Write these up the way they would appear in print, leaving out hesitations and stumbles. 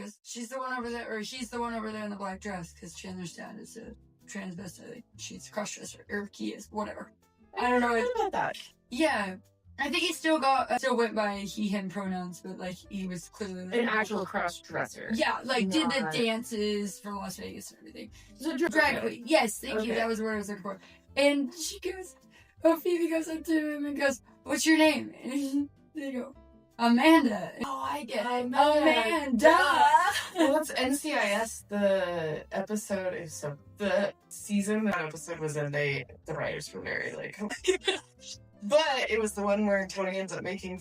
goes, she's the one over there, or he's the one over there in the black dress, because Chandler's dad is a transvestite. She's a cross-dresser, or he is, whatever. I don't know. What about that? Yeah. I think he still went by he, him pronouns, but, like, he was clearly... Like, an actual cross-dresser. Yeah, like, did the dances for Las Vegas and everything. So, drag queen. Yes, thank you. That was what I was looking for. And she goes... Oh, Phoebe goes up to him and goes, what's your name? And they go, Amanda. Oh, I get it. Amanda. Well, that's NCIS. The episode is so... The season that episode was in, the writers were very, like... But it was the one where Tony ends up making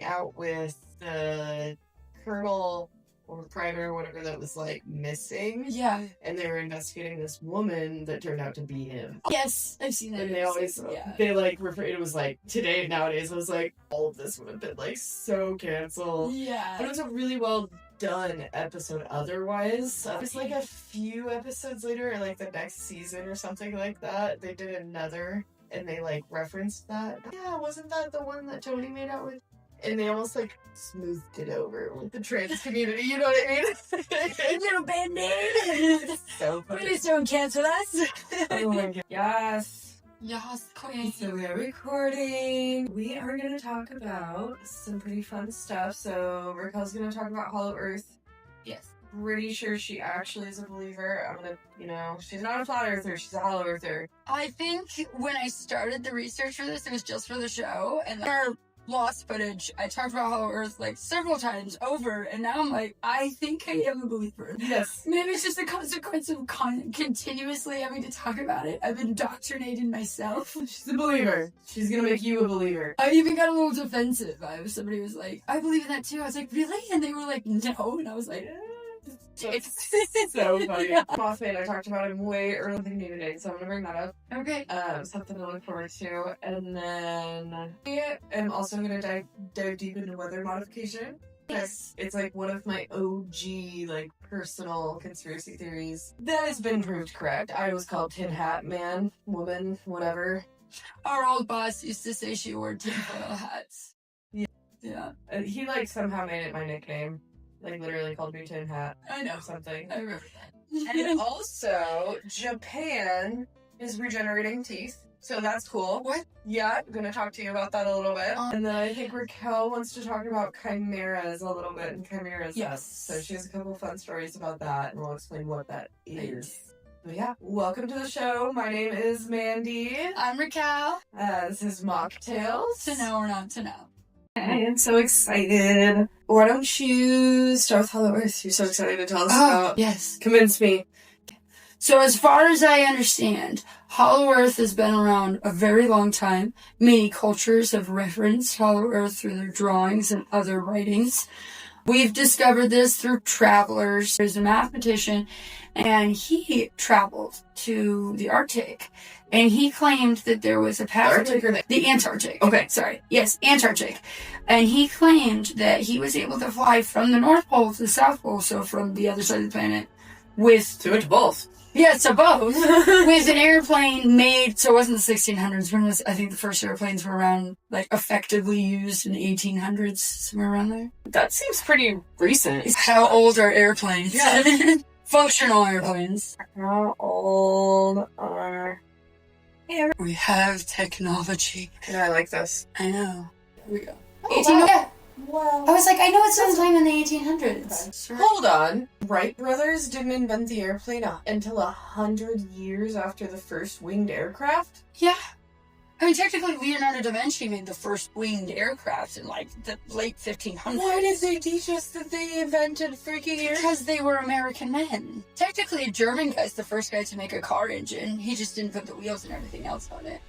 out with the colonel or private or whatever that was, like, missing. Yeah. And they were investigating this woman that turned out to be him. Yes, I've seen that. And they always, they, like, refer, it was, like, today, nowadays, I was like, all of this would have been, like, so canceled. Yeah. But it was a really well done episode otherwise. It was, like, a few episodes later, or, like, the next season or something like that, they did another... And they, like, referenced that. Yeah, wasn't that the one that Tony made out with? And they almost, like, smoothed it over with the trans community, you know what I mean? Little band-aid. So funny. Please don't cancel us. Oh my god. Yes. Yes, queen. So we are recording. We are going to talk about some pretty fun stuff. So Raquel's going to talk about Hollow Earth. Yes. Pretty sure she actually is a believer. I'm gonna, she's not a flat earther, she's a hollow earther. I think when I started the research for this, it was just for the show, and our lost footage, I talked about Hollow Earth, like, several times over, and now I'm like, I think I am a believer. Yes. Maybe it's just a consequence of continuously having to talk about it. I've indoctrinated myself. She's a believer. She's gonna make you a believer. I even got a little defensive. Somebody was like, I believe in that too. I was like, really? And they were like, no. And I was like, It's so funny. Yeah. Mothman, I talked about him way earlier than you today, so I'm gonna bring that up. Okay. Something to look forward to. And then I'm also gonna dive deep into weather modification. Yes. It's like one of my OG, like, personal conspiracy theories that has been proved correct. I was called Tin Hat Man, woman, whatever. Our old boss used to say she wore tinfoil hats. Yeah. Yeah. He, like, somehow made it my nickname. Like, literally called me Tin Hat. I know. Or something. I remember that. And also, Japan is regenerating teeth. So that's cool. What? Yeah, I'm going to talk to you about that a little bit. And then I think Raquel wants to talk about chimeras a little bit. And chimeras. Yes. So she has a couple fun stories about that. And we'll explain what that is. But yeah, welcome to the show. My name is Mandy. I'm Raquel. This is Mocktales. To know or not to know. I am so excited. Why don't you start with Hollow Earth? You're so excited to tell us about. Yes. Convince me. So as far as I understand, Hollow Earth has been around a very long time. Many cultures have referenced Hollow Earth through their drawings and other writings. We've discovered this through travelers. There's a mathematician, and he traveled to the Arctic, and he claimed that there was a passage... Arctic or the Antarctic. Okay. Sorry. Yes, Antarctic. And he claimed that he was able to fly from the North Pole to the South Pole, so from the other side of the planet, with... To it to both. Yeah, so both. With an airplane made, so it wasn't the 1600s, when was, I think the first airplanes were around, like, effectively used in the 1800s, somewhere around there. That seems pretty recent. How old are airplanes? Yeah. Functional airplanes. How old are... We have technology. Yeah, I like this. I know. Here we go. Oh, wow. Wow. I was like, I know it's sometime in the 1800s. Okay. Hold on. Wright brothers didn't invent the airplane until 100 years after the first winged aircraft? Yeah. I mean, technically, Leonardo da Vinci made the first winged aircraft in, like, the late 1500s. Why did they teach us that they invented freaking air? Because they were American men. Technically, a German guy's the first guy to make a car engine. He just didn't put the wheels and everything else on it.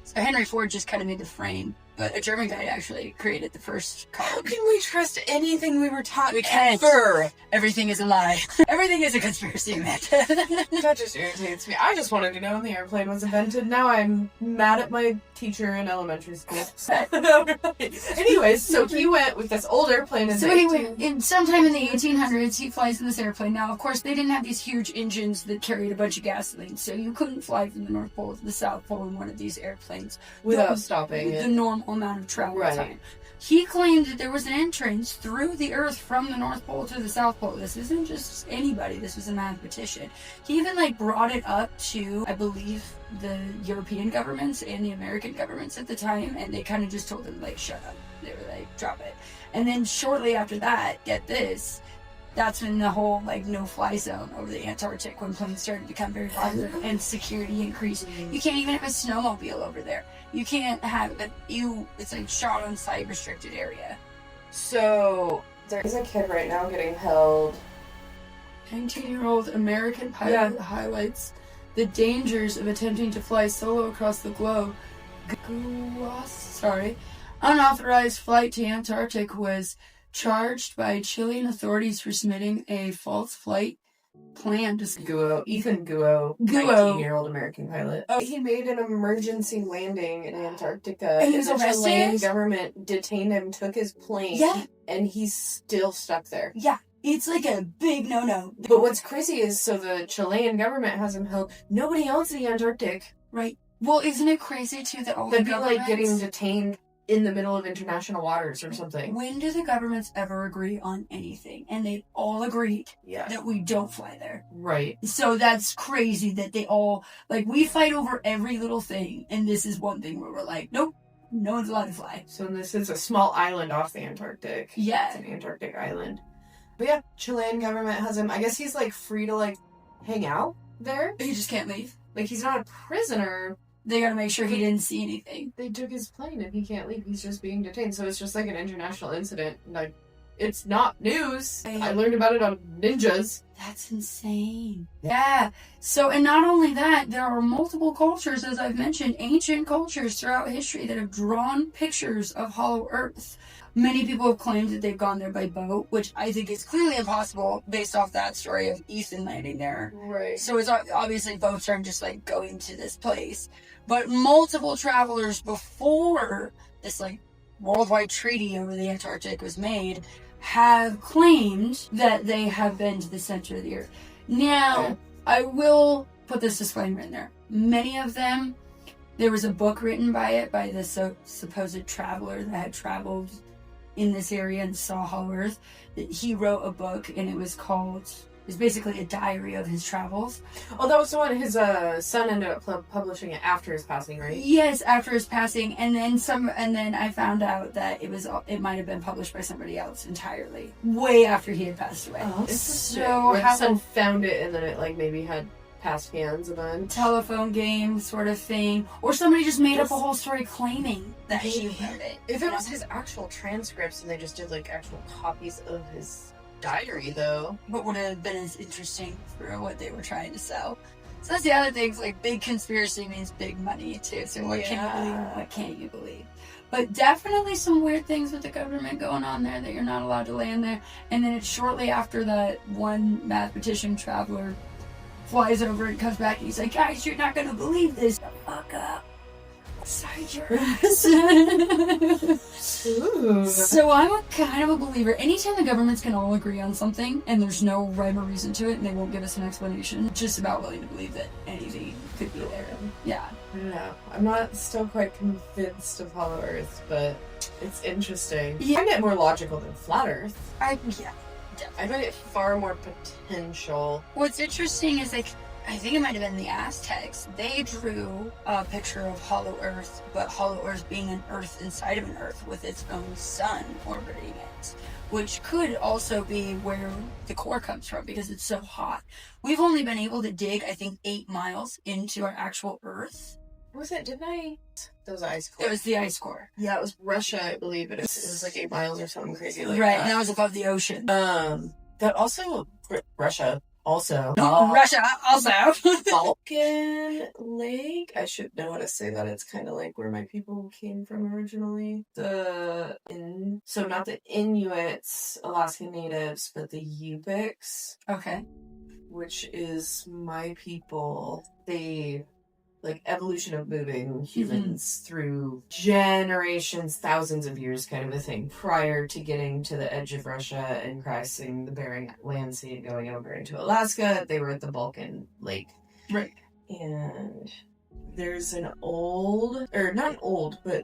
So Henry Ford just kind of made the frame. But a German guy actually created the first car. How can we trust anything we were taught? We can't. Ever? Everything is a lie. Everything is a conspiracy, man. That just irritates me. I just wanted to know when the airplane was invented. Now I'm mad at my teacher in elementary school. Anyways, so he went with this old airplane. So anyway, sometime in the 1800s, he flies in this airplane. Now, of course, they didn't have these huge engines that carried a bunch of gasoline, so you couldn't fly from the North Pole to the South Pole in one of these airplanes without stopping the normal amount of travel time. He claimed that there was an entrance through the Earth from the North Pole to the South Pole. This isn't just anybody. This was a mathematician. He even brought it up to, I believe, the European governments and the American governments at the time, and they kind of just told him shut up. They were drop it. And then shortly after that, get this, that's when the whole no-fly zone over the Antarctic, when planes started to become very popular and security increased. You can't even have a snowmobile over there. You can't have it. It's shot on site restricted area. So there's a kid right now getting held. 19-year-old American pilot highlights the dangers of attempting to fly solo across the globe. Unauthorized flight to Antarctic was charged by Chilean authorities for submitting a false flight plan to Ethan Guo, 19-year-old American pilot. He made an emergency landing in Antarctica, and the Chilean government detained him, took his plane, and he's still stuck there. Yeah, it's a big no-no. But what's crazy is, so the Chilean government has him held. Nobody owns the Antarctic. Right. Well, isn't it crazy, too, that all That'd the be governments... getting detained in the middle of international waters or something. When do the governments ever agree on anything? And they all agreed that we don't fly there. Right. So that's crazy that they all, we fight over every little thing, and this is one thing where we're nope, no one's allowed to fly. So this is a small island off the Antarctic. Yeah. It's an Antarctic island. But yeah, Chilean government has him. I guess he's free to hang out there. He just can't leave. He's not a prisoner. They gotta make sure he didn't see anything. They took his plane and he can't leave. He's just being detained. So it's just an international incident. It's not news. I learned about it on Ninjas. That's insane. Yeah. So, and not only that, there are multiple cultures, as I've mentioned, ancient cultures throughout history that have drawn pictures of Hollow Earth. Many people have claimed that they've gone there by boat, which I think is clearly impossible based off that story of Ethan landing there. Right. So it's obviously boats aren't just going to this place. But multiple travelers before this worldwide treaty over the Antarctic was made have claimed that they have been to the center of the Earth. Now, I will put this disclaimer in there. Many of them, there was a book written by the supposed traveler that had traveled in this area and saw Hollow Earth. He wrote a book, and it was basically a diary of his travels. Oh, that was the one his son ended up publishing it after his passing, right? Yes, after his passing, and then I found out that it might have been published by somebody else entirely, way after he had passed away. Oh, so his son found it, and then it maybe had past hands a bunch. Telephone game sort of thing, or somebody just made up a whole story claiming that he wrote it. If it was his actual transcripts and they just did actual copies of his diary, though, what would have been as interesting for what they were trying to sell. So that's the other thing. Big conspiracy means big money too. So what can you believe and what can't you believe? But definitely some weird things with the government going on there, that you're not allowed to land there. And then it's shortly after that one mathematician traveler flies over and comes back and he's like, guys, you're not gonna believe this. The fuck up. Side your ass. So I'm a kind of a believer. Anytime the governments can all agree on something and there's no rhyme or reason to it and they won't give us an explanation, just about willing to believe that anything could be there. Yeah. No, I'm not still quite convinced of Hollow Earth, but it's interesting. Yeah. I find it more logical than Flat Earth. I find it far more potential. What's interesting is I think it might have been the Aztecs. They drew a picture of Hollow Earth, but Hollow Earth being an Earth inside of an Earth with its own sun orbiting it, which could also be where the core comes from because it's so hot. We've only been able to dig, I think, 8 miles into our actual Earth. Was it? Didn't I? That was the ice core. It was the ice core. Yeah, it was Russia, I believe. It was 8 miles or something crazy like right, that. and that was above the ocean. That also Russia. Also, Russia also. Balkan Lake. I should know how to say that. It's kind of where my people came from originally. So not the Inuits, Alaskan Natives, but the Yupiks. Okay. Which is my people. They evolution of moving humans through generations, thousands of years kind of a thing, prior to getting to the edge of Russia and crossing the Bering Land Sea and going over into Alaska. They were at the Balkan Lake. Right. And there's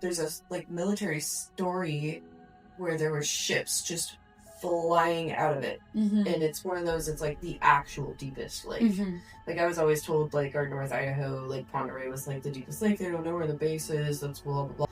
there's a military story where there were ships just flying out of it. Mm-hmm. And it's one of those, it's like the actual deepest lake. Mm-hmm. Like, I was always told, like, our North Idaho, Lake Pend Oreille was, like, the deepest lake. They don't know where the base is. That's blah, blah,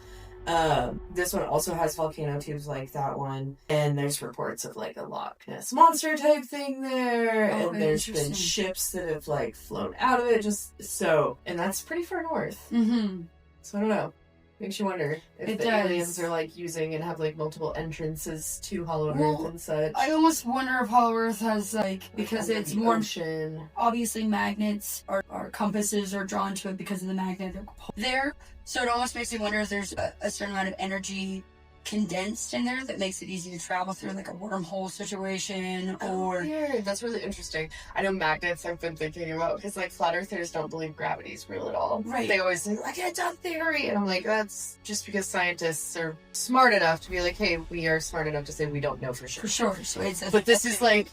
blah. This one also has volcano tubes like that one. And there's reports of, like, a Loch Ness Monster type thing there. Oh, and there's been ships that have, like, flown out of it. Just so. And that's pretty far north. Mm-hmm. So I don't know. Makes you wonder if It the does. aliens are, like, using and have, like, multiple entrances to Hollow Well, Earth and such. I almost wonder if Hollow Earth has, like, because Under it's the more ocean. obviously magnets or compasses are drawn to it because of the magnetic pull there. So it almost makes me wonder if there's a certain amount of energy condensed in there that makes it easy to travel through, like a wormhole situation or... Weird. That's really interesting. I know magnets I've been thinking about because, like, flat earthers don't believe gravity's real at all. Right. They always say, like, it's a theory. And I'm like, that's just because scientists are smart enough to be like, hey, we are smart enough to say we don't know for sure. For sure. So it's But this is, like,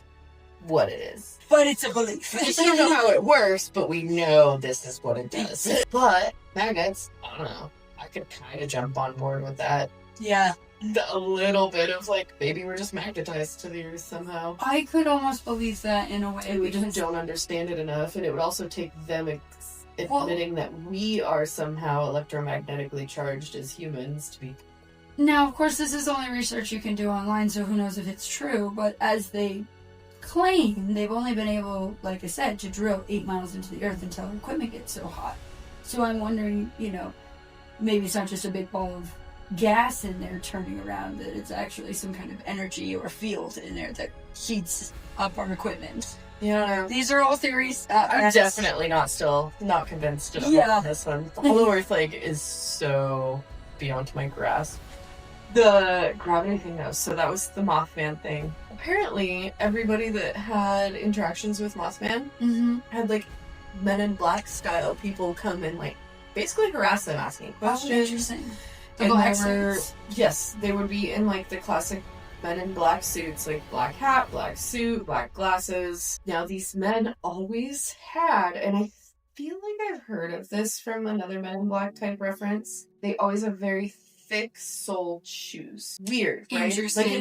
what it is. But it's a belief. We don't know how it works, but we know this is what it does. But magnets, I don't know. I could kind of jump on board with that. Yeah. A little bit of, like, maybe we're just magnetized to the earth somehow. I could almost believe that in a way. And we just don't understand it enough, and it would also take them admitting that we are somehow electromagnetically charged as humans to be... Now, of course, this is only research you can do online, so who knows if it's true, but as they claim, they've only been able, like I said, to drill 8 miles into the earth until equipment gets so hot. So I'm wondering, maybe it's not just a big ball of gas in there turning around, that it's actually some kind of energy or field in there that heats up our equipment. Yeah. These are all theories. I'm definitely not convinced at all on this one. The Hollow Earth, like, is so beyond my grasp. The gravity thing, though, so that was the Mothman thing. Apparently, everybody that had interactions with Mothman had, like, Men in Black style people come and, like, basically harass them, asking questions. Oh, interesting. The And black they were, suits. yes, they would be in, like, the classic Men in Black suits, like black hat, black suit, black glasses. Now, these men always had, and I feel like I've heard of this from another Men in Black type reference, they always have very thick-soled shoes. Weird, right? Interesting. Like,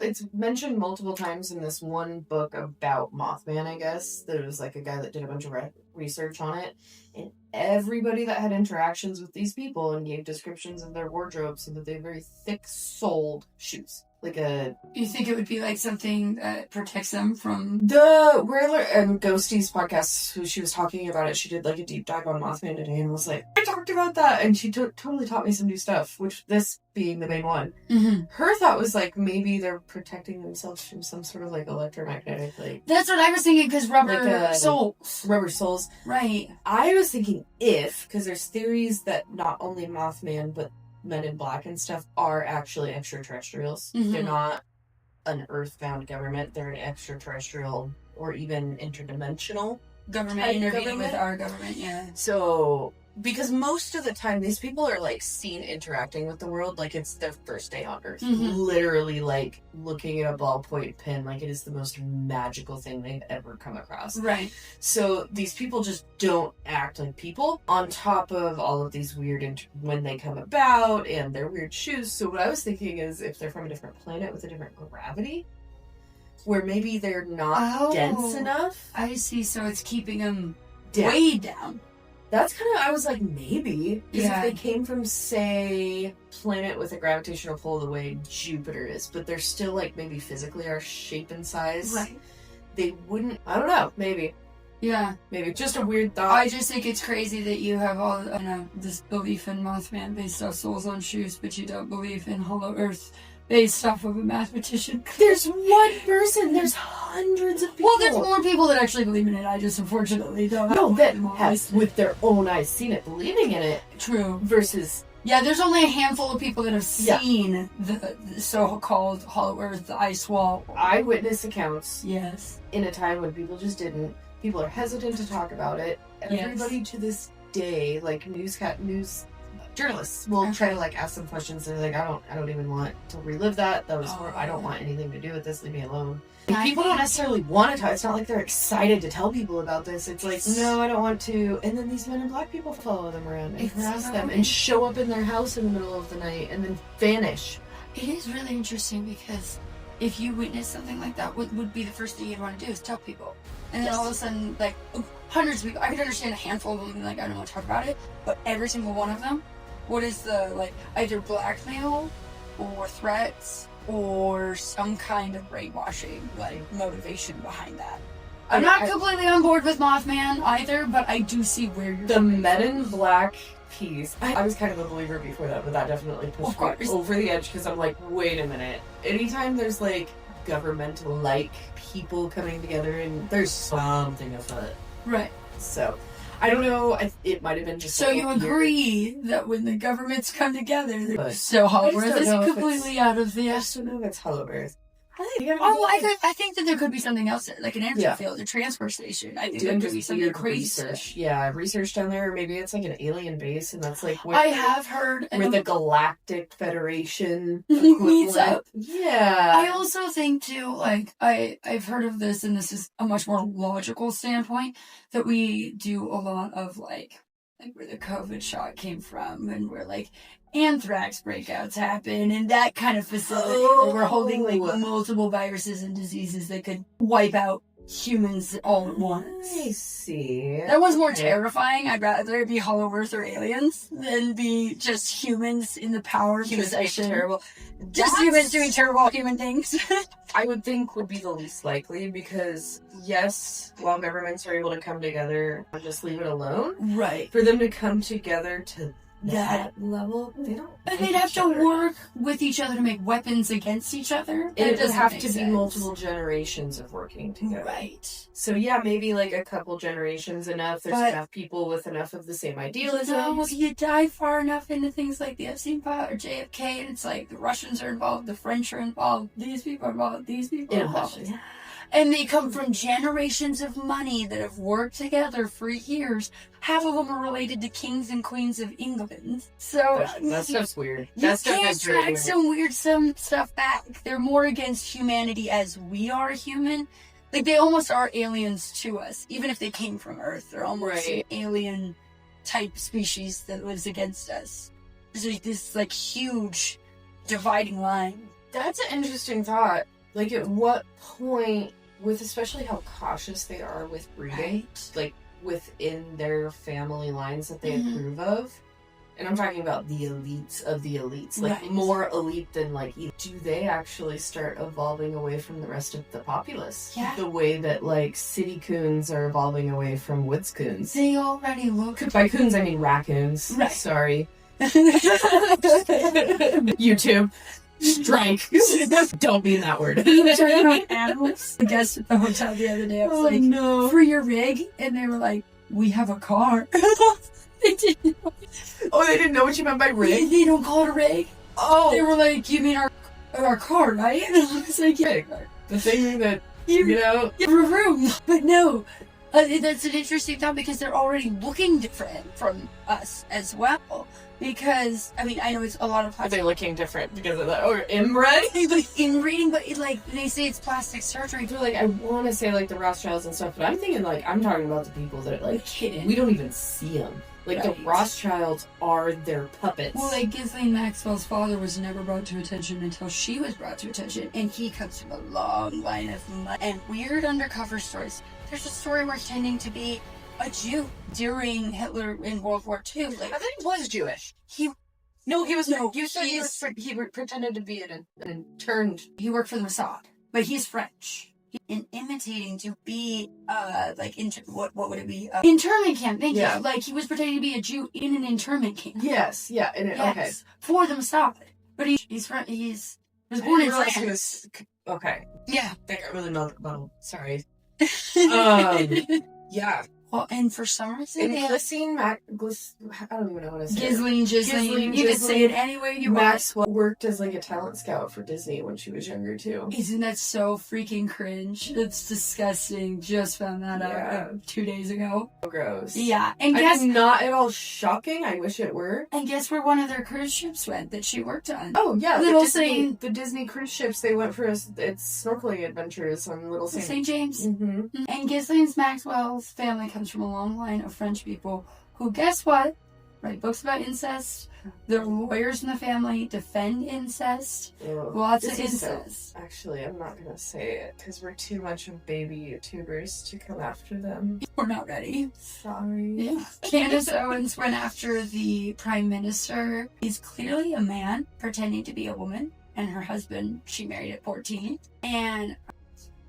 it's mentioned multiple times in this one book about Mothman, I guess. There was, like, a guy that did a bunch of research on it, and everybody that had interactions with these people and gave descriptions of their wardrobes said that they have very thick-soled shoes. Like a... You think it would be like something that protects them from... Ghostie's podcast, who she was talking about it, she did, like, a deep dive on Mothman today and was like, I talked about that, and she totally taught me some new stuff, which this being the main one. Mm-hmm. Her thought was, like, maybe they're protecting themselves from some sort of, like, electromagnetic, like... That's what I was thinking, because rubber soles. Rubber soles. Right. I was thinking because there's theories that not only Mothman, but Men in Black and stuff are actually extraterrestrials. Mm-hmm. They're not an earthbound government. They're an extraterrestrial or even interdimensional Government intervening with our government, yeah. So, because most of the time these people are, like, seen interacting with the world like it's their first day on Earth. Mm-hmm. Literally, like, looking at a ballpoint pen like it is the most magical thing they've ever come across. Right. So these people just don't act like people, on top of all of these weird when they come about and their weird shoes. So what I was thinking is if they're from a different planet with a different gravity, where maybe they're not dense enough. I see, so it's keeping them down. way down. That's kind of, I was like, maybe. Because Yeah. if they came from, say, planet with a gravitational pull the way Jupiter is, but they're still, like, maybe physically our shape and size. Right. They wouldn't, I don't know, maybe. Yeah. Maybe. Just a weird thought. I just think it's crazy that you have all, this belief in Mothman based off souls on shoes, but you don't believe in Hollow Earth based off of a mathematician. There's one person. There's hundreds of people. Well, there's more people that actually believe in it. I just unfortunately don't. No, that them all. have with their own eyes seen it, believing in it. True. Versus... Yeah, there's only a handful of people that have seen the so-called Hollow Earth, the ice wall. Eyewitness accounts. Yes. In a time when people just didn't. People are hesitant to talk about it. Everybody to this day, like news journalists will try to, like, ask them questions and they're like, I don't even want to relive that. That was I don't want anything to do with this. Leave me alone. Like, people don't necessarily want to talk. It's not like they're excited to tell people about this. It's like, no, I don't want to. And then these Men in Black people follow them around and harass them and show up in their house in the middle of the night and then vanish. It is really interesting because if you witness something like that, what would be the first thing you'd want to do is tell people. And then all of a sudden, like, hundreds of people, I could understand a handful of them being like, I don't want to talk about it, but every single one of them, what is the, like, either blackmail or threats or some kind of brainwashing, like, motivation behind that? I'm not completely on board with Mothman either, but I do see where you're the Men in Black piece. I was kind of a believer before that, but that definitely pushed me over the edge because I'm like, wait a minute. Anytime there's like governmental-like people coming together and there's something afoot. Right. So, I don't know. It might have been just. So you agree that when the governments come together, so Hollow Earth is completely out of the. I don't know if it's Hollow Earth. I think that there could be something else there, like an energy field, a transfer station. I think there could be something crazy. Research down there. Maybe it's like an alien base, and that's like where I have heard where the Galactic Federation meets up. Yeah. I also think too, like I've heard of this, and this is a much more logical standpoint, that we do a lot of like where the COVID shot came from, and where like anthrax breakouts happen, and that kind of facility where we're holding like multiple viruses and diseases that could wipe out humans all at once. I see. That one's more terrifying. I'd rather it be Hollow Earth or aliens than be just humans in the power of possession. Terrible. Just humans doing terrible human things. I would think would be the least likely because, yes, while governments are able to come together and just leave it alone, right? For them to come together to that level, they don't. And they'd have to work with each other to make weapons against each other. It would have to be multiple generations of working together. Right. So yeah, maybe like a couple generations enough. There's enough people with enough of the same idealism. No, you dive far enough into things like the Epstein file or JFK, and it's like the Russians are involved, the French are involved, these people are involved, these people are involved. Yeah. And they come from generations of money that have worked together for years. Half of them are related to kings and queens of England. So that stuff's weird. You can't track some stuff back. They're more against humanity as we are human. Like they almost are aliens to us, even if they came from Earth. They're almost an alien type species that lives against us. There's this like huge dividing line. That's an interesting thought. Like at what point, with especially how cautious they are with breeding, like within their family lines that they approve of, and I'm talking about the elites of the elites, like more elite than like, do they actually start evolving away from the rest of the populace? Yeah. The way that like city coons are evolving away from woods coons. They already look. By coons, I mean raccoons. Right. Sorry. YouTube. Strike. Don't mean that word. Talking about animals. The guest at the hotel the other day, I was no. For your rig? And they were like, we have a car. They didn't know. Oh, they didn't know what you meant by rig? They don't call it a rig. Oh. They were like, you mean our car, right? And I was like, yeah. The thing that, you know. You have a room. But no. That's an interesting thought because they're already looking different from us as well. Because, I mean, I know it's a lot of plastic. Are they looking different because of that? Or inbred? Like, inbreeding, but they say it's plastic surgery. They're like, I want to say, like, the Rothschilds and stuff, but I'm thinking, like, I'm talking about the people that, like, we don't even see them. Like, the Rothschilds are their puppets. Well, like, Ghislaine Maxwell's father was never brought to attention until she was brought to attention, and he comes from a long line of and weird undercover stories. There's a story where he's pretending to be a Jew during Hitler in World War II. Like, I think he was Jewish. He pretended to be an interned. He worked for the Mossad, but he's French. In imitating to be what would it be? Internment camp. Thank you. Like he was pretending to be a Jew in an internment camp. Yes. Yeah. Okay. For the Mossad, but he was born in France. Okay. Yeah. That got really muddled. Sorry. Yeah. Well, and for some reason, I don't even know what to say. Ghislaine. You can say it any way you want. Maxwell worked as like a talent scout for Disney when she was younger too. Isn't that so freaking cringe? It's disgusting. Just found that out 2 days ago. So gross. Yeah, and guess not at all shocking. I wish it were. And guess where one of their cruise ships went that she worked on? Oh yeah, the Disney cruise ships. They went for its snorkeling adventures on Little St. James. Mm-hmm. And Ghislaine Maxwell's family comes from a long line of French people who, guess what? write books about incest. There are lawyers in the family defend incest. Ew. Lots of This is incest. Actually, I'm not gonna say it because we're too much of baby YouTubers to come after them. We're not ready. Sorry. Yeah. Candace Owens went after the prime minister. He's clearly a man pretending to be a woman, and her husband, she married at 14. And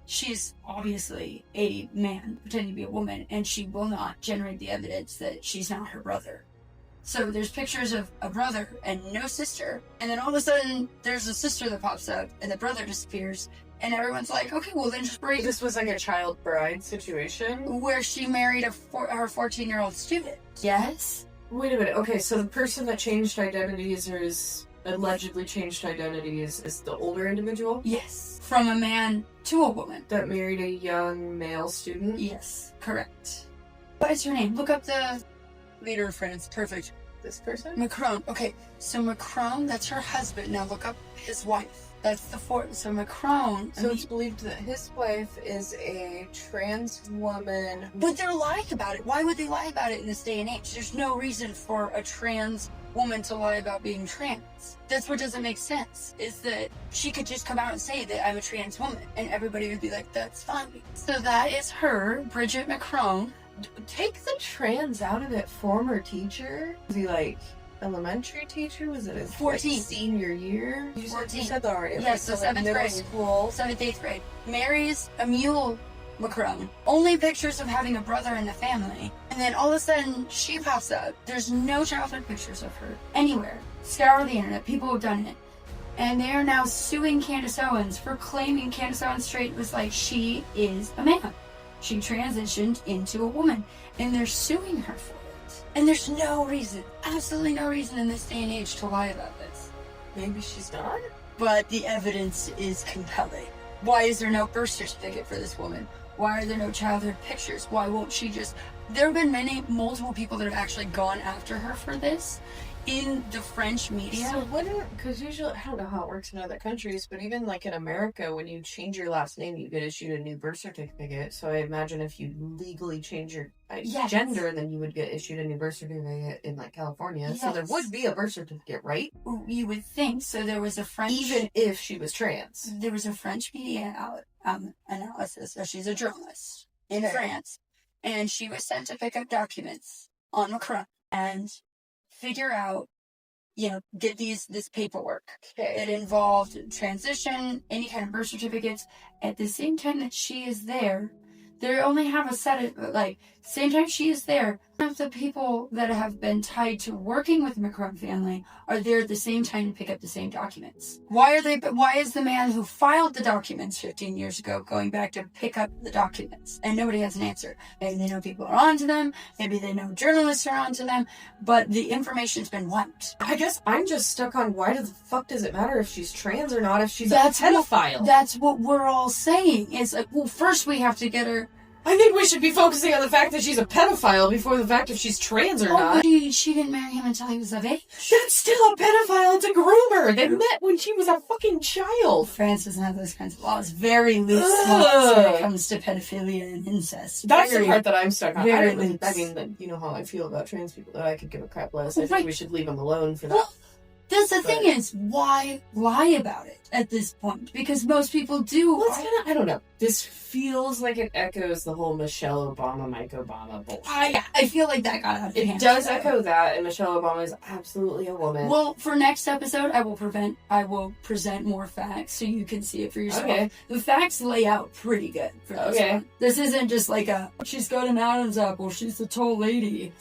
she's obviously a man pretending to be a woman, and she will not generate the evidence that she's not her brother. So there's pictures of a brother and no sister, and then all of a sudden there's a sister that pops up, and the brother disappears, and everyone's like, okay, well then just break. This was like a child bride situation? Where she married her 14-year-old student. Yes? Wait a minute. Okay, so the person that changed identities or is allegedly changed identities is the older individual? Yes. From a man to a woman. That married a young male student? Yes, correct. What is her name? Look up the leader of France. Perfect. This person? Macron. Okay, so Macron, that's her husband. Now look up his wife. That's the fourth. So Macron. So it's believed that his wife is a trans woman. But they're lying about it. Why would they lie about it in this day and age? There's no reason for a trans woman to lie about being trans. That's what doesn't make sense, is that she could just come out and say that I'm a trans woman, and everybody would be like, that's fine. So that is her, Bridget Macron. Take the trans out of it. Former teacher? Was he like elementary teacher? Was it his 14. Like, senior year? You 14. said that already. Yes, so like 7th middle grade. school. 7th, 8th grade. Marries a mule Macron. Only pictures of having a brother in the family. And then all of a sudden, she pops up. There's no childhood pictures of her anywhere. Scour the internet. People have done it. And they are now suing Candace Owens for claiming Candace Owens straight was like, she is a man. She transitioned into a woman. And they're suing her for it. And there's no reason, absolutely no reason in this day and age to lie about this. Maybe she's not? But the evidence is compelling. Why is there no birth certificate for this woman? Why are there no childhood pictures? Why won't she just... There have been multiple people that have actually gone after her for this in the French media. So wouldn't, because usually, I don't know how it works in other countries, but even like in America, when you change your last name, you get issued a new birth certificate. So I imagine if you legally change your gender, then you would get issued a new birth certificate in like California. Yes. So there would be a birth certificate, right? You would think. So there was a French... Even if she was trans. There was a French media analysis. So she's a journalist in Okay. France. And she was sent to pick up documents on Macron and figure out, get this paperwork that involved transition, any kind of birth certificates. At the same time that she is there, they only have a set of, same time she is there, one of the people that have been tied to working with the Macron family are there at the same time to pick up the same documents. Why is the man who filed the documents 15 years ago going back to pick up the documents? And nobody has an answer. Maybe they know people are onto them, maybe they know journalists are onto them, but the information's been wiped. I guess I'm just stuck on why the fuck does it matter if she's trans or not if she's That's a pedophile? That's what we're all saying. It's like, well, first we have to get her... I think we should be focusing on the fact that she's a pedophile before the fact if she's trans or not. But she didn't marry him until he was of age. That's still a pedophile. It's a groomer. They met when she was a fucking child. France doesn't have those kinds of laws. Very loose laws when it comes to pedophilia and incest. That's the part that I'm stuck on. very You know how I feel about trans people, that I could give a crap less. I think Right. we should leave them alone for that. Well, that's the thing is, why lie about it at this point? Because most people do. Well, it's kinda, I don't know. This feels like it echoes the whole Michelle Obama, Mike Obama bullshit. I feel like that got out of hand. It does echo that, and Michelle Obama is absolutely a woman. Well, for next episode, I will present more facts so you can see it for yourself. Okay. The facts lay out pretty good for this one. This isn't just like she's got an Adam's apple, she's a tall lady.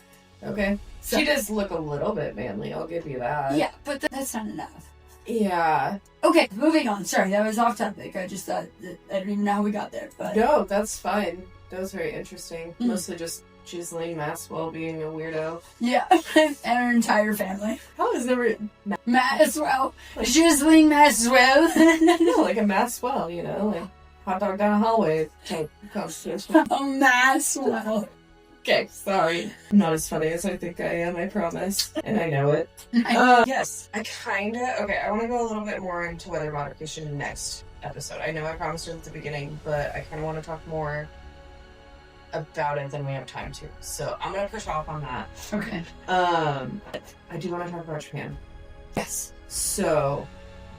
Okay. So, She does look a little bit manly, I'll give you that. yeah, but that's not enough. Yeah. Okay, moving on. Sorry, that was off topic. I just thought, I don't even know how we got there. But No, that's fine. That was very interesting. Mm. Mostly just Ghislaine Maxwell being a weirdo. yeah, and her entire family. How is there Maxwell. Ghislaine Maxwell. no, like a Maxwell, you know, like hot dog down a hallway type conversation. Oh, Maxwell. Okay, sorry. I'm not as funny as I think I am, I promise. And I know it. Yes, I want to go a little bit more into weather modification next episode. I know I promised it at the beginning, but I kind of want to talk more about it than we have time to. So I'm gonna push off on that. Okay. I do want to talk about Japan. Yes. So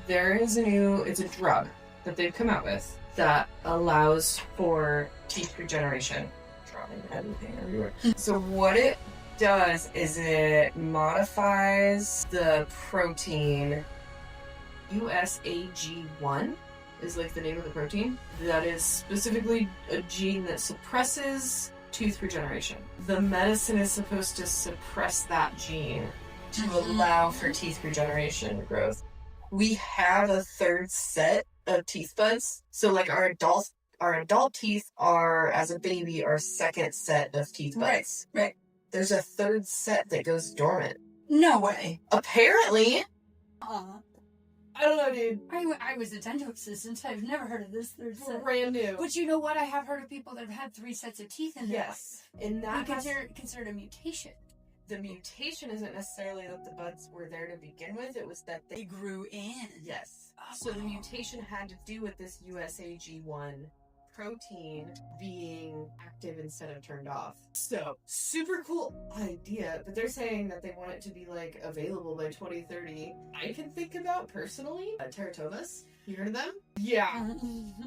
there is it's a drug that they've come out with that allows for teeth regeneration. Dropping everything everywhere. So what it does is it modifies the protein USAG1 is like the name of the protein. That is specifically a gene that suppresses tooth regeneration. The medicine is supposed to suppress that gene to allow for teeth regeneration growth. We have a third set of teeth buds. So like our adult teeth are, as a baby, our second set of teeth buds. Right. There's a third set that goes dormant. No way. Apparently. I don't know, dude. I was a dental assistant. I've never heard of this third set. Brand new. But you know what? I have heard of people that have had 3 sets of teeth in their life. Yes. And that considered a mutation. The mutation isn't necessarily that the buds were there to begin with. It was that they grew in. Yes. Oh, so the mutation had to do with this USAG1 protein being active instead of turned off. So, super cool idea, but they're saying that they want it to be like available by 2030. I can think about personally teratomas. You heard of them? Yeah.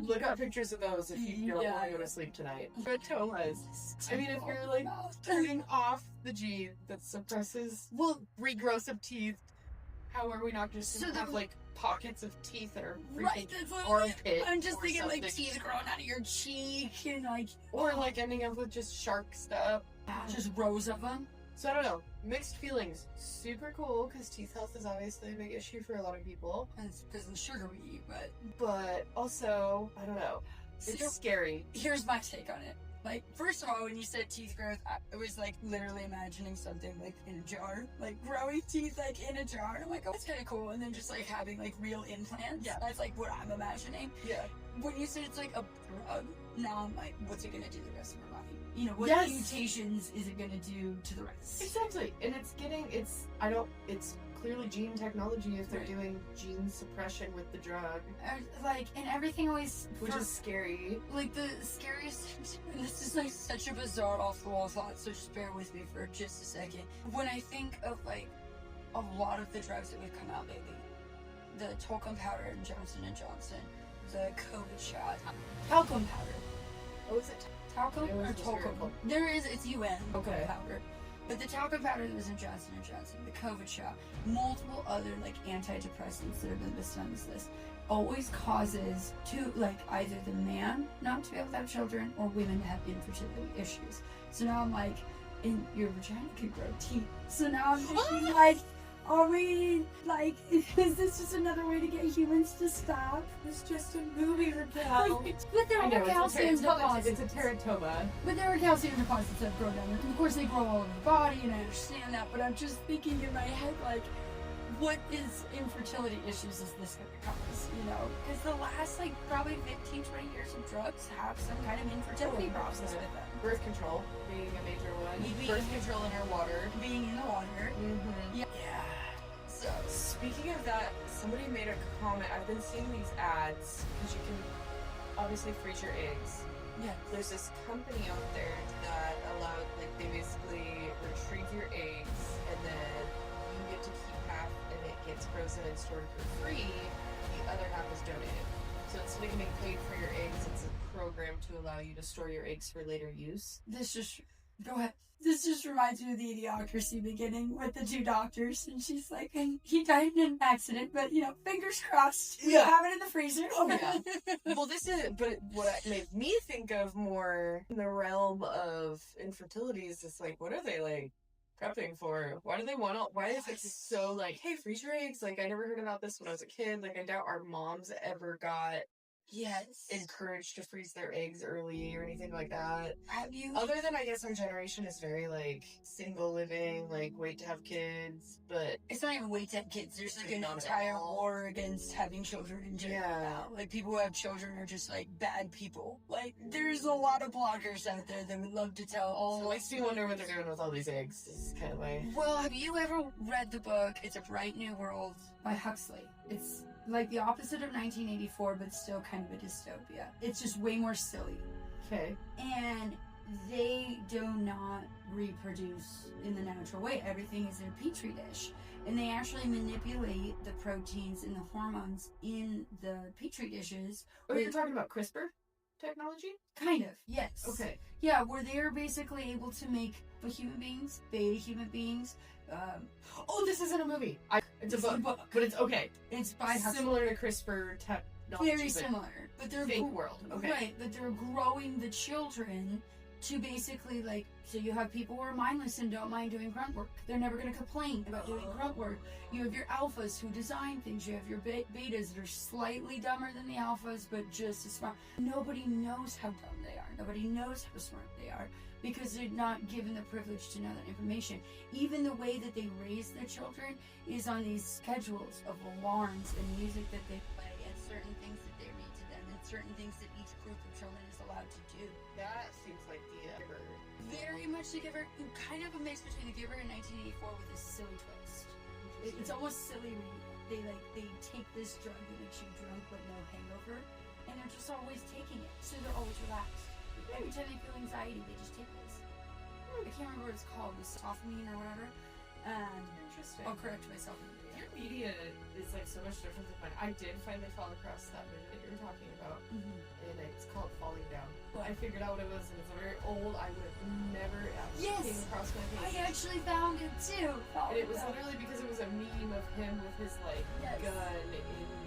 Look up pictures of those if you don't want to go to sleep tonight. Teratomas. I mean, if you're like turning off the gene that suppresses regrowth of teeth, how are we not just gonna have like pockets of teeth that are right? armpit? I'm just thinking something. like teeth growing out of your cheek and like, or like ending up with just shark stuff, just rows of them. So I don't know, mixed feelings. Super cool because teeth health is obviously a big issue for a lot of people. It's because of the sugar we eat, but also I don't know. It's scary. Here's my take on it. Like, first of all, when you said teeth growth, I was like literally imagining something like in a jar, like growing teeth like in a jar. I'm like, oh, that's kind of cool. And then just like having like real implants. Yeah, that's like what I'm imagining. Yeah. When you said it's like a drug, now I'm like, what's it gonna do to the rest of our body? You know, what mutations is it gonna do to the rest? Exactly. And it's clearly gene technology if they're doing gene suppression with the drug. Like, and everything always... Which is scary. Like, the scariest... And this is, like, such a bizarre off-the-wall thought, so just bear with me for just a second. When I think of, like, a lot of the drugs that have come out lately, the talcum powder in Johnson & Johnson, the COVID shot, talcum powder. Oh, is it talcum or talcum? It's UN powder. But the talcum powder that was in Johnson & Johnson, the COVID shot, multiple other like antidepressants that have been listed on this list, always causes either the man not to be able to have children or women to have infertility issues. So now I'm like, in your vagina could grow teeth. So now I'm thinking like, are we like, is this just another way to get humans to stop? It's just a movie, Raquel. But there are calcium deposits. It's a teratoma. But there are calcium deposits that grow down there. Of course, they grow all over the body, and I understand that. But I'm just thinking in my head, like, what is infertility issues is this going to cause? You know, because the last probably 15, 20 years of drugs have some kind of infertility process with them. Birth control being a major one. Birth control in our water. Being in the water. Mm-hmm. Yeah. So, speaking of that, somebody made a comment. I've been seeing these ads because you can obviously freeze your eggs. Yeah. There's this company out there that allows, they basically retrieve your eggs and then you get to keep half and it gets frozen and stored for free. The other half is donated. So instead of getting paid for your eggs, it's a program to allow you to store your eggs for later use. Go ahead. This just reminds me of the Idiocracy beginning with the 2 doctors, and she's like, and he died in an accident, but fingers crossed. We have it in the freezer. Oh yeah. Well, but what made me think of more in the realm of infertility is just what are they prepping for? Why do they want to? Why is it so hey, freeze your eggs? I never heard about this when I was a kid. I doubt our moms ever got encouraged to freeze their eggs early or anything like that. Have you? Other than I guess our generation is very single living, wait to have kids, but it's not even wait to have kids. There's an entire war against having children in general now. People who have children are just bad people. There's a lot of bloggers out there that would love to tell all. So it makes me wonder what they're doing with all these eggs. It's kind of Well, have you ever read the book It's a Bright New World by Huxley? It's the opposite of 1984, but still kind of a dystopia. It's just way more silly. Okay. And they do not reproduce in the natural way. Everything is in a petri dish. And they actually manipulate the proteins and the hormones in the petri dishes. Oh, you're talking about CRISPR technology? Kind of, yes. Okay. Yeah, where they're basically able to make human beings, beta human beings. Oh, this isn't a movie. It's a book. But it's okay. It's by similar to CRISPR technology. Very similar. But they're fake world. Okay. Right, but they're growing the children to basically, like, so you have people who are mindless and don't mind doing grunt work. They're never going to complain about doing grunt work. You have your alphas who design things. You have your betas that are slightly dumber than the alphas, but just as smart. Nobody knows how dumb they are. Nobody knows how smart they are because they're not given the privilege to know that information. Even the way that they raise their children is on these schedules of alarms and music that they play and certain things that they read to them and certain things that each group of children is allowed to do. That seems like the Giver. Very much The Giver, kind of a mix between The Giver and 1984 with a silly twist. It's almost silly when they take this drug that makes you drunk but no hangover, and they're just always taking it, so they're always relaxed. Every time they feel anxiety, they just take this. I can't remember what it's called, the sophamine or whatever. Interesting. I'll correct myself in the video. Your media is like so much different than mine. I did finally fall across that movie that you were talking about, and it's called Falling Down. I figured out what it was, and it's very old. I would have never came across my page. I actually found it too. And it was literally because it was a meme of him with his gun in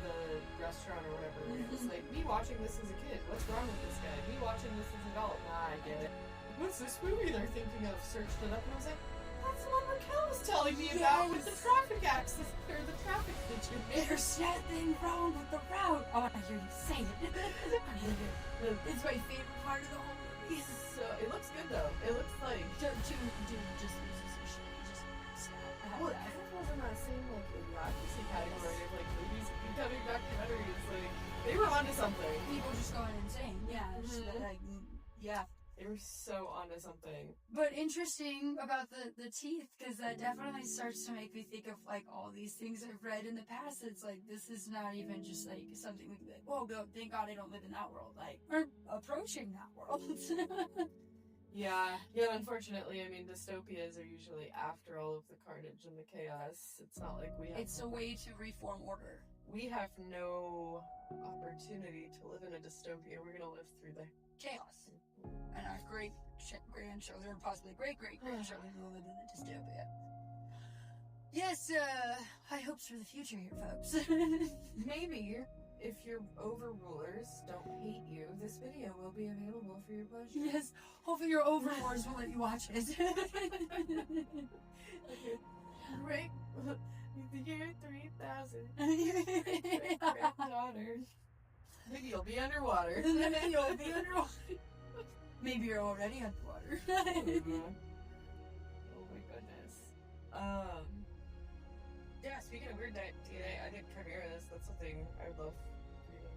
the restaurant or whatever. And it was like, me watching this as a kid. What's wrong with this guy? Me watching this as an adult. Nah, I get it. What's this movie they're thinking of? Searched it up, and I was like, that's the one Raquel was telling me about with the traffic accident or the traffic situation. There's nothing wrong with the route. I want to hear you say it. It's my favorite part of the whole movie. So it looks good though. It looks like dude just loses his shit. He just snap. Well, I think it was in that same eroticy category of like movies becoming documentaries. Like they were onto something. People just going insane. Yeah, yeah. They were so onto something. But interesting about the teeth, because that definitely starts to make me think of like all these things I've read in the past. It's like, this is not even just like something we like, oh, thank God I don't live in that world. Like, we're approaching that world. Yeah, unfortunately, I mean, dystopias are usually after all of the carnage and the chaos. It's not like we have... It's a way to reform order. We have no opportunity to live in a dystopia. We're going to live through the chaos. And our great-grandchildren, possibly great-great-grandchildren, will live in a dystopia. Yes, high hopes for the future here, folks. Maybe, if your overrulers don't hate you, this video will be available for your pleasure. Yes, hopefully your overlords will let you watch it. Right? The year 3000. Granddaughter. Maybe you'll be underwater. Maybe you're already underwater. Oh my goodness. Yeah, speaking of weird DNA, I think Chimeras, that's something I would love for you to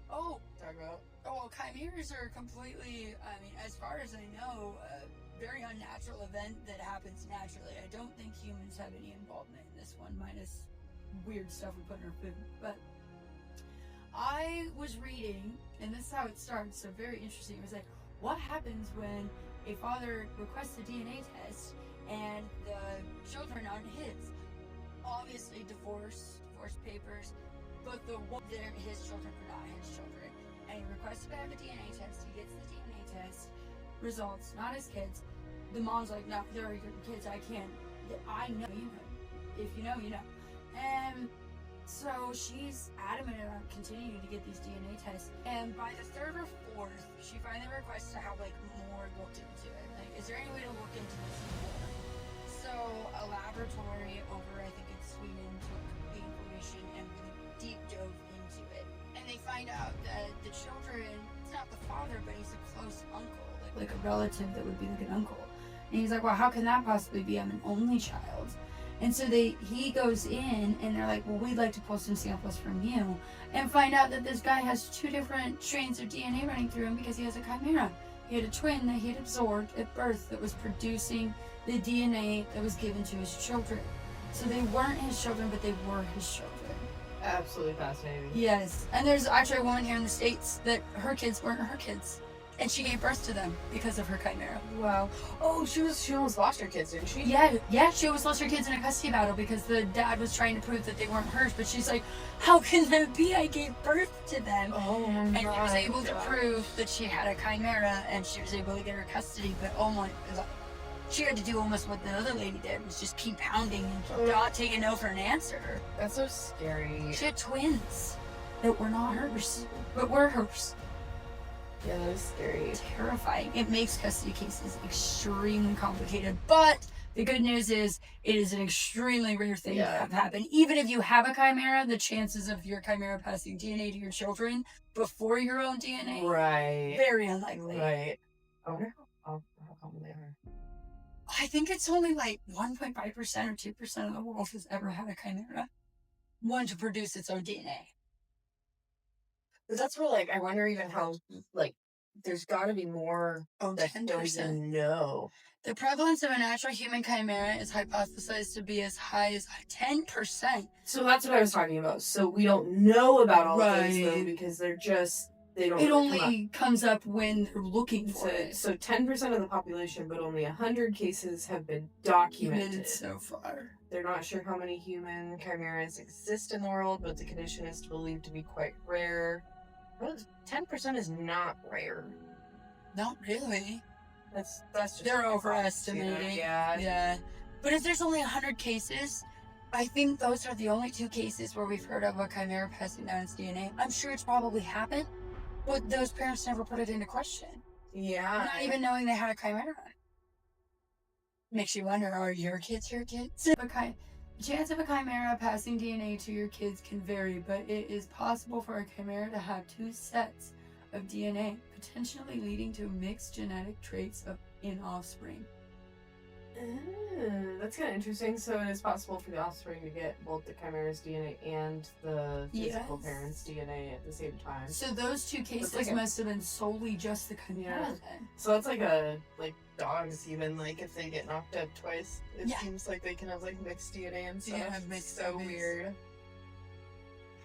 talk about. Oh, chimeras are completely, I mean, as far as I know, a very unnatural event that happens naturally. I don't think humans have any involvement in this one, minus weird stuff we put in our food. But I was reading, and this is how it starts, so very interesting. It was like, what happens when a father requests a DNA test and the children aren't his? Obviously, divorce papers, but they're his children are not his children. And he requests to have a DNA test. He gets the DNA test results, not his kids. The mom's like, no, they're your kids. I can't. I know you know. If you know, you know. And so she's adamant about continuing to get these DNA tests. And by the third or fourth, she finally requests to have like more looked into it. Like, is there any way to look into this more? So a laboratory over, I think in Sweden, took the information and really deep dove into it. And they find out that the children, it's not the father, but he's a close uncle, like a relative that would be like an uncle. And he's like, well, how can that possibly be? I'm an only child. And so he goes in and they're like, well, we'd like to pull some samples from you, and find out that this guy has 2 different strains of DNA running through him because he has a chimera. He had a twin that he had absorbed at birth that was producing the DNA that was given to his children. So they weren't his children, but they were his children. Absolutely fascinating. Yes. And there's actually a woman here in the States that her kids weren't her kids. And she gave birth to them because of her chimera. Wow. Oh, she almost lost her kids, didn't she? Yeah, she almost lost her kids in a custody battle because the dad was trying to prove that they weren't hers, but she's like, how can that be? I gave birth to them. Oh and my he was able to gosh. prove that she had a chimera, and she was able to get her custody, but oh my god. She had to do almost what the other lady did, was just keep pounding and keep not taking no for an answer. That's so scary. She had twins that were not hers, but were hers. Yeah, that is scary. Terrifying. It makes custody cases extremely complicated, but the good news is it is an extremely rare thing to have happen. Even if you have a chimera, the chances of your chimera passing DNA to your children before your own DNA, Right. very unlikely. Right. I wonder how common they are. I think it's only like 1.5% or 2% of the world has ever had a chimera. One to produce its own DNA. But that's where, like, I wonder even how, like, there's got to be more that 10%. don't even know. The prevalence of a natural human chimera is hypothesized to be as high as 10%. So that's what I was talking about. So we don't know about all of those, though, because they don't. It only comes up when they're looking for it. So 10% of the population, but only 100 cases have been documented so far. They're not sure how many human chimeras exist in the world, but the condition is believed to be quite rare. 10% is not rare. Not really. That's just they're overestimating. Yeah. But if there's only 100 cases, I think those are the only 2 cases where we've heard of a chimera passing down its DNA. I'm sure it's probably happened, but those parents never put it into question. Yeah. Not even knowing they had a chimera. Makes you wonder, are your kids your kids? The chance of a chimera passing DNA to your kids can vary, but it is possible for a chimera to have 2 sets of DNA, potentially leading to mixed genetic traits in offspring. That's kind of interesting. So it is possible for the offspring to get both the chimera's DNA and the physical parent's DNA at the same time. So those 2 cases must have been solely just the chimera then. So it's like dogs even, like if they get knocked up twice, it seems like they can have like mixed DNA and stuff. Yeah, mixed so weird.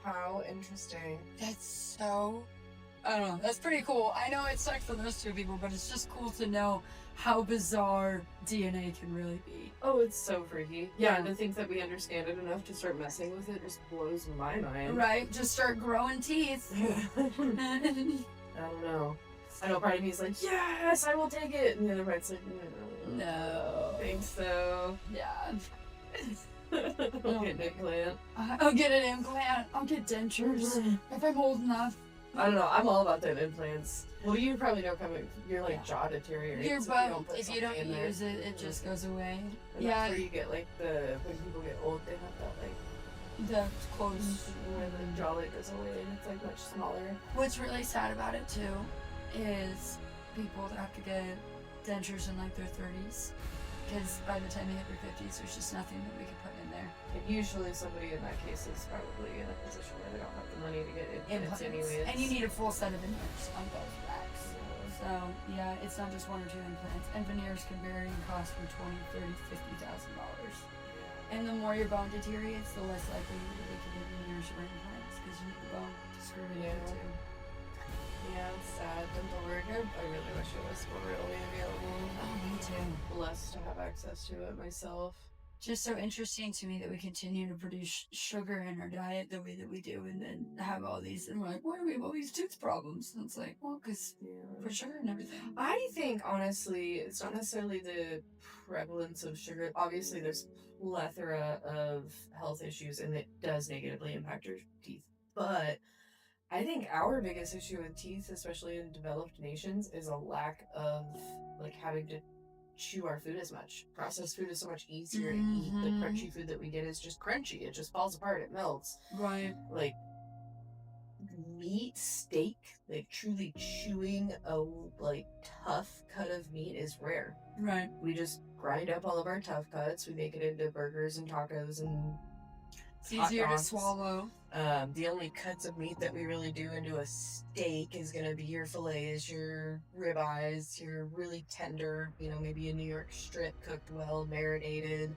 How interesting. That's so... I don't know. That's pretty cool. I know it sucks for those 2 people, but it's just cool to know how bizarre DNA can really be. Oh, it's so freaky. Yeah, to think that we understand it enough to start messing with it just blows my mind. Right? Just start growing teeth. I don't know. I know part of me is like, yes, I will take it. And the other part's like, no. I think so. Yeah. I'll get an implant. I'll get an implant. I'll get dentures. If I'm old enough. I don't know. I'm all about them implants. Well, you probably know your like jaw deteriorates. Your butt, if you don't use it, it just goes away. And that's where you get like when people get old, they have that like the close where the jawline goes away and it's like much smaller. What's really sad about it too is people that have to get dentures in like their 30s, because by the time they hit their 50s, there's just nothing that we can put in there. And usually somebody in that case is probably in a position where they don't have the money to get implants anyways. And you need a full set of veneers on both backs. So yeah, it's not just 1 or 2 implants. And veneers can vary in cost from $20,000, $30,000, $50,000. And the more your bone deteriorates, the less likely you really can get veneers or implants, because you need the bone to screw it into. Yeah, it's sad. Dental work. I really wish it was more readily available. Oh, me too. Blessed to have access to it myself. Just so interesting to me that we continue to produce sugar in our diet the way that we do, and then have all these, and we're like, why do we have all these tooth problems? And it's like, well, because for sugar and everything. I think, honestly, it's not necessarily the prevalence of sugar. Obviously, there's a plethora of health issues, and it does negatively impact your teeth. But I think our biggest issue with teeth, especially in developed nations, is a lack of, like, having to chew our food as much. Processed food is so much easier to eat. The crunchy food that we get is just crunchy. It just falls apart. It melts. Right. Like meat, steak, like truly chewing a like tough cut of meat is rare. Right. We just grind up all of our tough cuts. We make it into burgers and tacos and it's easier to swallow. The only cuts of meat that we really do into a steak is going to be your fillets, your ribeyes, your really tender, maybe a New York strip cooked well, marinated.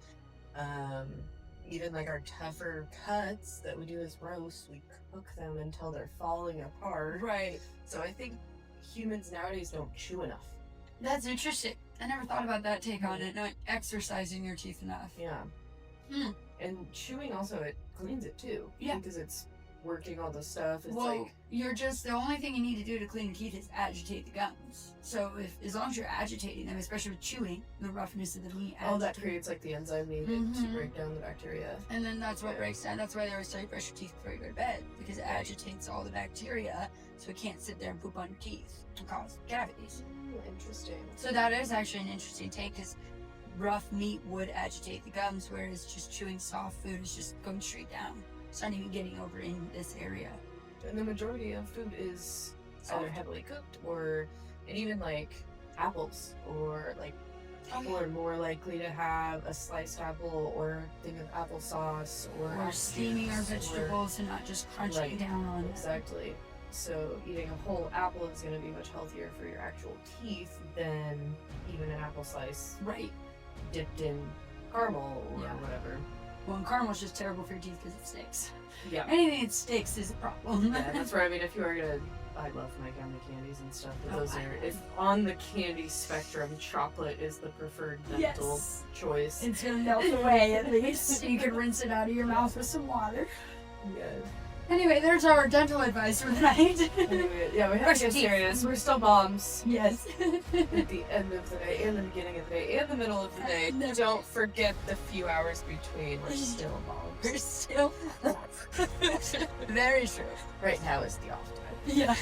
Even like our tougher cuts that we do as roast, we cook them until they're falling apart. Right. So I think humans nowadays don't chew enough. That's interesting. I never thought about that take on it, not exercising your teeth enough. Yeah. Hmm. And chewing also, it cleans it too. Yeah. Because it's working all the stuff. It's Well, like, you're just, the only thing you need to do to clean your teeth is agitate the gums. So as long as you're agitating them, especially with chewing, the roughness of the meat all that creates like the enzyme needed to break down the bacteria. And then that's what breaks down. That's why they always tell you brush your teeth before you go to bed, because it agitates all the bacteria, so it can't sit there and poop on your teeth and cause cavities. Interesting. So that is actually an interesting take, because rough meat would agitate the gums, whereas just chewing soft food is just going straight down. It's not even getting over in this area. And the majority of food is Soft. either heavily cooked or, and even like apples, or like people are more likely to have a sliced apple or think of applesauce or steaming our vegetables and not just crunching down on it. Exactly. So eating a whole apple is going to be much healthier for your actual teeth than even an apple slice Right. dipped in caramel or whatever. Well, and caramel's just terrible for your teeth because it sticks. Yeah. Anything that sticks is a problem. Yeah, that's where, I mean, if you are gonna, I love my gummy candies and stuff, but those are, if on the candy spectrum, chocolate is the preferred mental choice. It's gonna melt away at least, so you can rinse it out of your mouth with some water. Yeah. Anyway, there's our dental advice for the night. Anyway, yeah, we have Brush to your get teeth. serious. We're still moms. Yes. At the end of the day, and the beginning of the day, and the middle of the day. Don't forget the few hours between. We're still moms. We're still very true. Right now is the off time. Yeah.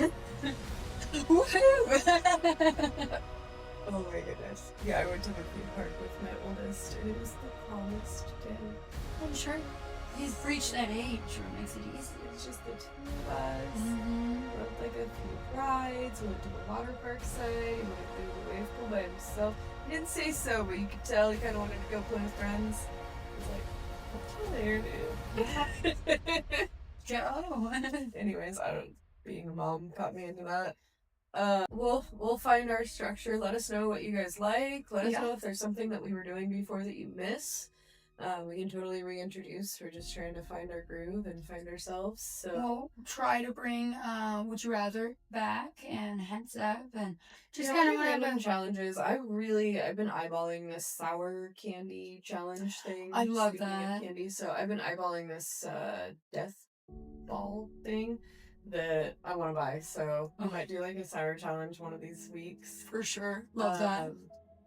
Woohoo! Oh my goodness. Yeah, I went to the theme park with my oldest, and it was the calmest day. I'm sure he's reached that age where it makes it easy. It's just the two of us. We went like a few rides, we went to the water park side, we went to the wave pool by himself. He didn't say so, but you could tell he kind of wanted to go play with friends. He was like, what's there, dude? Joe. Anyways, being a mom caught me into that. We'll find our structure. Let us know what you guys like. Let us know if there's something that we were doing before that you miss. We can totally reintroduce. We're just trying to find our groove and find ourselves. So We'll try to bring Would You Rather back and heads up and just kind kind of of random challenges. I've been eyeballing this sour candy challenge thing. I love speaking of that. candy. So I've been eyeballing this death ball thing that I want to buy. So I might do like a sour challenge one of these weeks. For sure. Love that.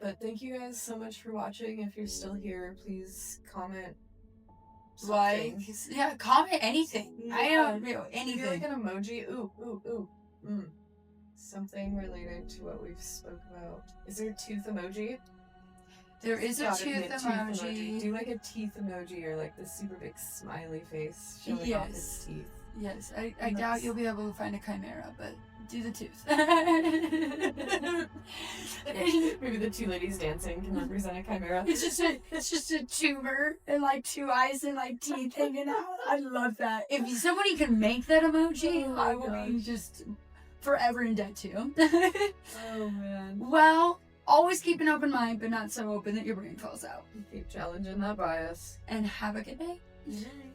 But thank you guys so much for watching. If you're still here, please comment. Like, yeah, comment anything. Yeah. I don't know Maybe anything. like an emoji. Ooh. Something related to what we've spoke about. Is there a tooth emoji? There is a Gotta be tooth emoji. Do like a teeth emoji or like the super big smiley face showing off his teeth. Yes, I doubt you'll be able to find a chimera, but do the tooth. Maybe the two ladies dancing can represent a chimera. It's just a tumor and like two eyes and like teeth hanging out. I love that. If somebody can make that emoji, Oh I will be gosh. just forever in debt to. Oh man. Well, always keep an open mind, but not so open that your brain falls out. Keep challenging that bias. And have a good day. Good night.